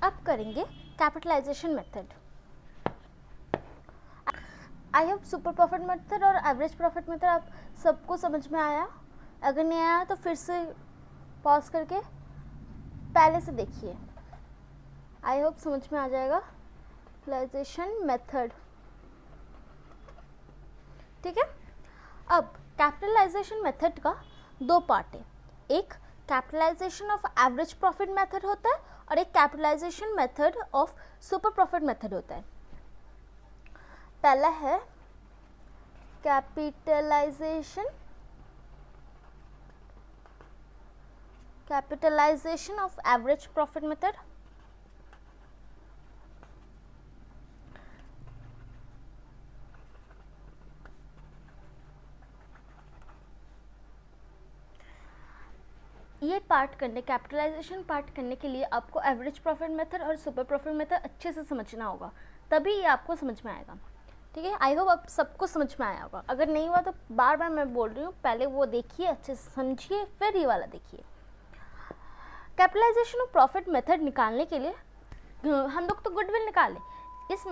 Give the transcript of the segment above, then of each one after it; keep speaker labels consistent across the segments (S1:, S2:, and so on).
S1: अब करेंगे capitalisation method. I hope super profit method और एवरेज प्रॉफिट मेथड आप सबको समझ में आया। अगर नहीं आया तो फिर से पॉज करके पहले से देखिए, आई होप समझ में आ जाएगा कैपिटलाइजेशन मेथड। ठीक है, अब कैपिटलाइजेशन मेथड का दो पार्ट है, एक capitalisation of average profit method होता है और एक capitalisation method of super profit method होता है। पहला है capitalisation of average profit method. ये पार्ट करने कैपिटलाइजेशन पार्ट करने के लिए आपको एवरेज प्रॉफिट मेथड और सुपर प्रॉफिट मेथड अच्छे से समझना होगा, तभी ये आपको समझ में आएगा। ठीक है, आई होप आप सबको समझ में आया होगा। अगर नहीं हुआ तो बार बार मैं बोल रही हूँ, पहले वो देखिए, अच्छे से समझिए, फिर ये वाला देखिए। कैपिटलाइजेशन ऑफ प्रॉफिट मेथड निकालने के लिए हम लोग तो गुडविल निकाले। इस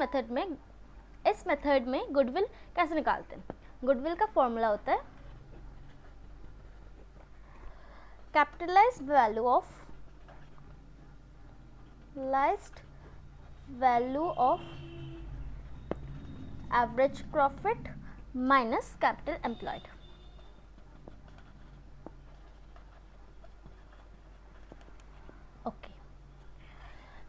S1: मेथड में गुडविल कैसे निकालते हैं? गुडविल का फॉर्मूला होता है capitalized value of average profit minus capital employed। Okay,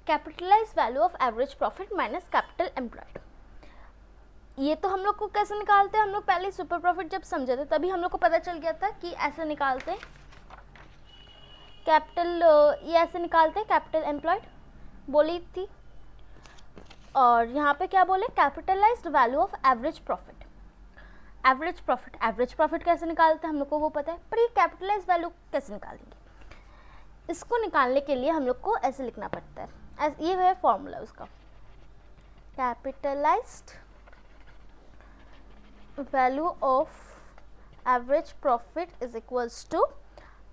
S1: capitalised value of average profit minus capital employed. ये तो हम लोग को कैसे निकालते हैं? हम लोग पहले सुपर प्रॉफिट जब समझे थे तभी हम लोग को पता चल गया था कि ऐसे निकालते हैं कैपिटल, ये ऐसे निकालते हैं कैपिटल एम्प्लॉयड बोली थी। और यहाँ पे क्या बोले? Capitalised value of average profit. Average profit कैसे निकालते हैं हम लोग को वो पता है, पर ये कैपिटलाइज्ड वैल्यू कैसे निकालेंगे? इसको निकालने के लिए हम लोग को ऐसे लिखना पड़ता है, ये है फॉर्मूला उसका, capitalised value of average profit is equals to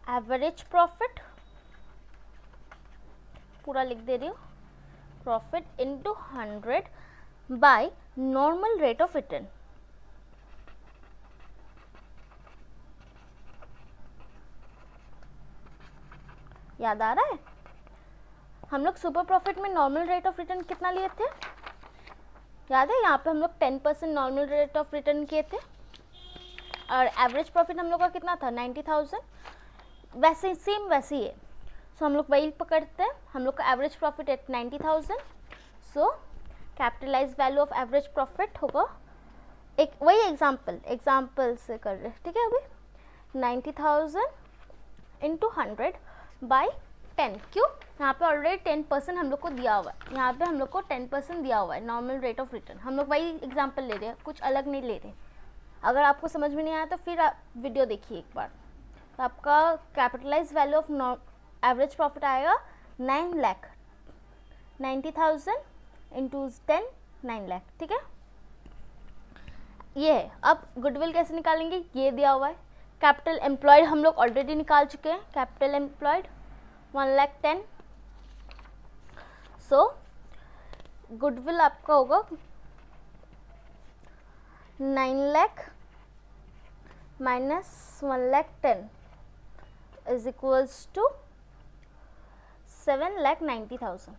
S1: average profit, पूरा लिख दे रही हूँ, profit into 100 by normal rate of return. याद आ रहा है? हम लोग सुपर प्रॉफिट में नॉर्मल रेट ऑफ रिटर्न कितना लिए थे? याद है? यहाँ पे हम लोग 10% नॉर्मल रेट ऑफ रिटर्न किए थे और एवरेज प्रॉफिट हम लोग का कितना था? 90,000। वैसे सेम वैसे ही है, सो हम लोग वही पकड़ते हैं, हम लोग का average profit at 90,000। So capitalise value of average profit होगा, एक वही एग्जाम्पल से कर रहे हैं। ठीक है, अभी 90,000 इंटू 100 बाई 10। क्यों? यहाँ पे ऑलरेडी 10% हम लोग को दिया हुआ है, यहाँ पे हम लोग को 10% दिया हुआ है नॉर्मल रेट ऑफ रिटर्न। हम लोग वही एग्जाम्पल ले रहे हैं, कुछ अलग नहीं ले रहे। अगर आपको समझ में नहीं आया तो फिर आप वीडियो देखिए एक बार। तो आपका capitalise value of average profit आएगा 9 लाख, 90,000 इंटू 10, 9 लाख। ठीक है, ये है। अब गुडविल कैसे निकालेंगे? ये दिया हुआ है। कैपिटल एम्प्लॉयड हम लोग ऑलरेडी निकाल चुके हैं, कैपिटल एम्प्लॉयड 1,10,000। सो गुडविल आपका होगा 9 lakh minus 1,10,000 is equals to 7,90,000।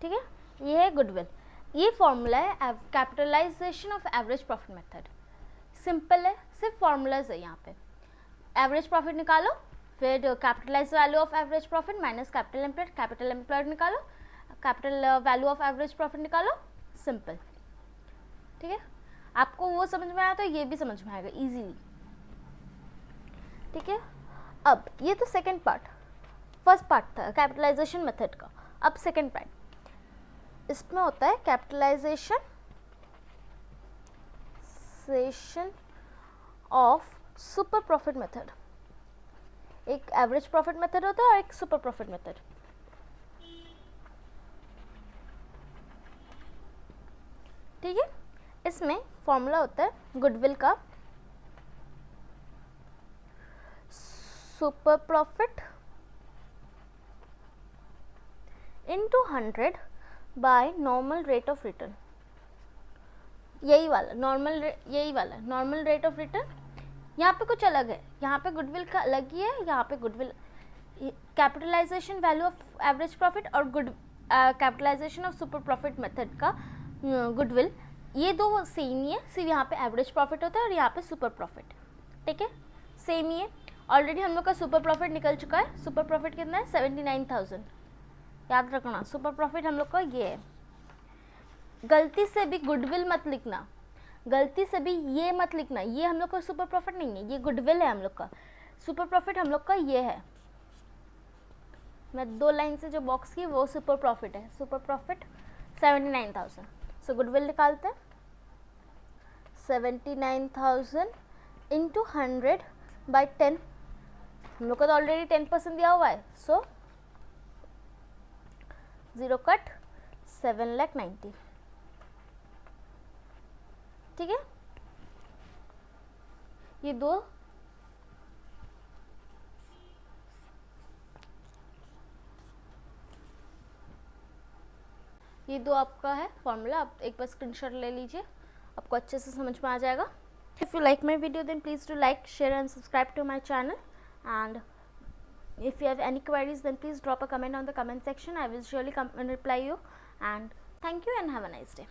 S1: ठीक है, ये है गुडविल। ये फॉर्मूला है capitalisation of average profit method. Simple है, सिर्फ फॉर्मूलाज है यहाँ पे। एवरेज प्रॉफिट निकालो, फिर capitalise value of average profit minus capital employed निकालो, capital value of average profit निकालो, सिंपल। ठीक है, आपको वो समझ में आया तो ये भी समझ में आएगा इजीली। ठीक है, अब ये तो सेकंड पार्ट, फर्स्ट पार्ट था कैपिटलाइजेशन मेथड का। अब सेकंड पार्ट, इसमें होता है capitalisation of super profit method. एक एवरेज प्रॉफिट मेथड होता है और एक सुपर प्रॉफिट मेथड। ठीक है, इसमें फॉर्मूला होता है गुडविल का, super profit into 100 by normal rate of return, यही वाला नॉर्मल रेट ऑफ रिटर्न। यहाँ पे कुछ अलग है, यहाँ पे गुडविल का अलग ही है, यहाँ पे goodwill capitalisation value of average profit और capitalisation of super profit method का गुडविल, ये दो सेम ही है, सिर्फ यहाँ पे एवरेज प्रॉफिट होता है और यहाँ पे सुपर प्रॉफिट, ठीक है, सेम ही है। ऑलरेडी हम लोग का सुपर प्रॉफिट निकल चुका है। सुपर प्रॉफिट कितना है? 79,000। याद रखना सुपर प्रॉफिट हम लोग का ये है। गलती से भी गुडविल मत लिखना, गलती से भी ये मत लिखना, ये हम लोग का सुपर प्रॉफिट नहीं है, ये गुडविल है हम लोग का। सुपर प्रॉफिट हम लोग का ये है, मैं 2 लाइन से जो बॉक्स की वो सुपर प्रॉफिट है। Super profit 79,000। सो गुडविल निकालते हैं, 79,000 इंटू 100 बाई 10, हम लोग का तो ऑलरेडी 10% दिया हुआ है, सो 0 कट 7,90,000, ठीक है। ये दो आपका है फॉर्मूला, आप एक बार स्क्रीनशॉट ले लीजिए, आपको अच्छे से समझ में आ जाएगा। If you like my video then please do like, share and subscribe to my channel, and if you have any queries then please drop a comment on the comment section. I will surely come and reply you, and thank you and have a nice day.